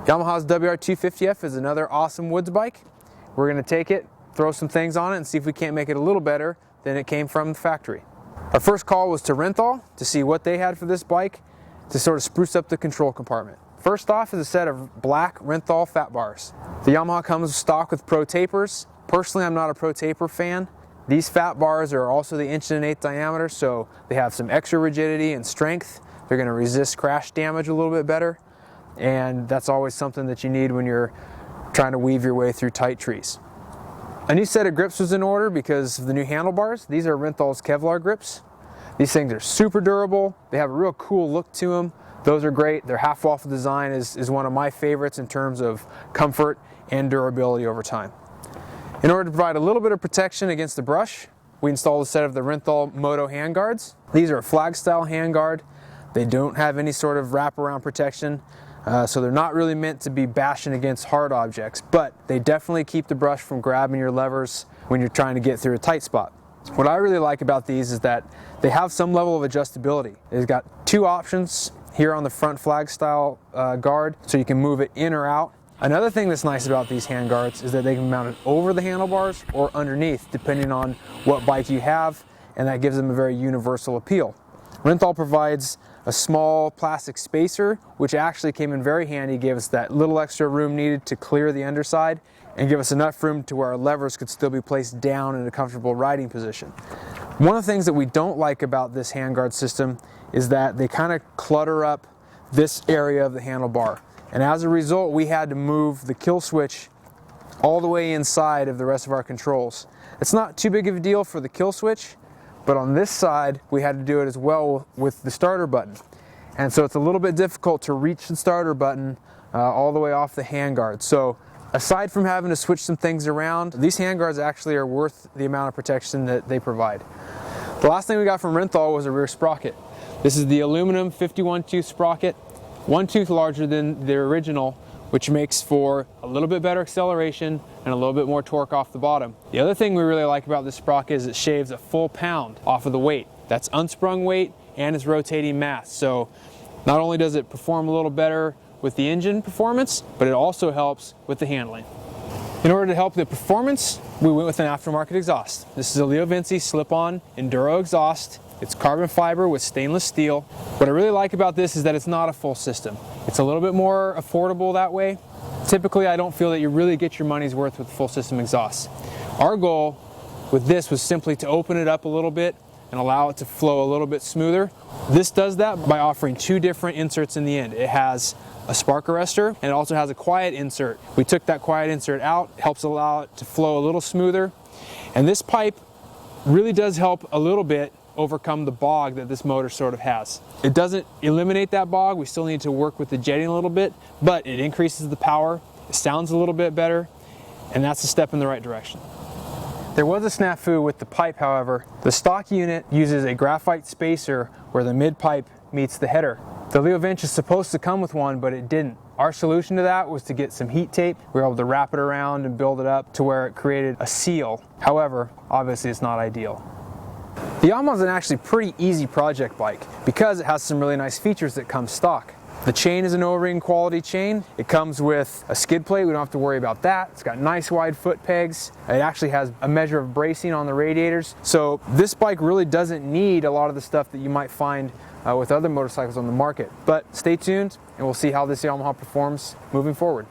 Yamaha's WR250F is another awesome woods bike. We're going to take it, throw some things on it, and see if we can't make it a little better than it came from the factory. Our first call was to Renthal to see what they had for this bike to sort of spruce up the control compartment. First off is a set of black Renthal fat bars. The Yamaha comes stock with Pro tapers. Personally, I'm not a Pro taper fan. These fat bars are also the 1.1" diameter, so they have some extra rigidity and strength. They're going to resist crash damage a little bit better, and that's always something that you need when you're trying to weave your way through tight trees. A new set of grips was in order because of the new handlebars. These are Renthal's Kevlar grips. These things are super durable. They have a real cool look to them. Those are great. Their half-waffle design is one of my favorites in terms of comfort and durability over time. In order to provide a little bit of protection against the brush, we installed a set of the Renthal Moto handguards. These are a flag-style handguard. They don't have any sort of wraparound protection, so they're not really meant to be bashing against hard objects, but they definitely keep the brush from grabbing your levers when you're trying to get through a tight spot. What I really like about these is that they have some level of adjustability. They've got two options here on the front flag style guard, so you can move it in or out. Another thing that's nice about these handguards is that they can mount it over the handlebars or underneath, depending on what bike you have, and that gives them a very universal appeal. Renthal provides a small plastic spacer, which actually came in very handy, gave us that little extra room needed to clear the underside and give us enough room to where our levers could still be placed down in a comfortable riding position. One of the things that we don't like about this handguard system is that they kind of clutter up this area of the handlebar. And as a result, we had to move the kill switch all the way inside of the rest of our controls. It's not too big of a deal for the kill switch, but on this side, we had to do it as well with the starter button. And so it's a little bit difficult to reach the starter button all the way off the handguard. So aside from having to switch some things around, these handguards actually are worth the amount of protection that they provide. The last thing we got from Renthal was a rear sprocket. This is the aluminum 51-tooth sprocket, one tooth larger than the original, which makes for a little bit better acceleration and a little bit more torque off the bottom. The other thing we really like about this sprocket is it shaves a full pound off of the weight. That's unsprung weight and it's rotating mass. So not only does it perform a little better with the engine performance, but it also helps with the handling. In order to help the performance, we went with an aftermarket exhaust. This is a Leo Vinci slip-on Enduro exhaust. It's carbon fiber with stainless steel. What I really like about this is that it's not a full system. It's a little bit more affordable that way. Typically, I don't feel that you really get your money's worth with full system exhaust. Our goal with this was simply to open it up a little bit and allow it to flow a little bit smoother. This does that by offering two different inserts in the end. It has a spark arrestor and it also has a quiet insert. We took that quiet insert out, helps allow it to flow a little smoother. And this pipe really does help a little bit overcome the bog that this motor sort of has. It doesn't eliminate that bog. We still need to work with the jetting a little bit, but it increases the power. It sounds a little bit better, and that's a step in the right direction. There was a snafu with the pipe, however. The stock unit uses a graphite spacer where the mid pipe meets the header. The Leo Vinci is supposed to come with one, but it didn't. Our solution to that was to get some heat tape. We were able to wrap it around and build it up to where it created a seal. However, obviously it's not ideal. The Yamaha is an actually pretty easy project bike because it has some really nice features that come stock. The chain is an O-ring quality chain. It comes with a skid plate. We don't have to worry about that. It's got nice wide foot pegs. It actually has a measure of bracing on the radiators. So this bike really doesn't need a lot of the stuff that you might find with other motorcycles on the market. But stay tuned and we'll see how this Yamaha performs moving forward.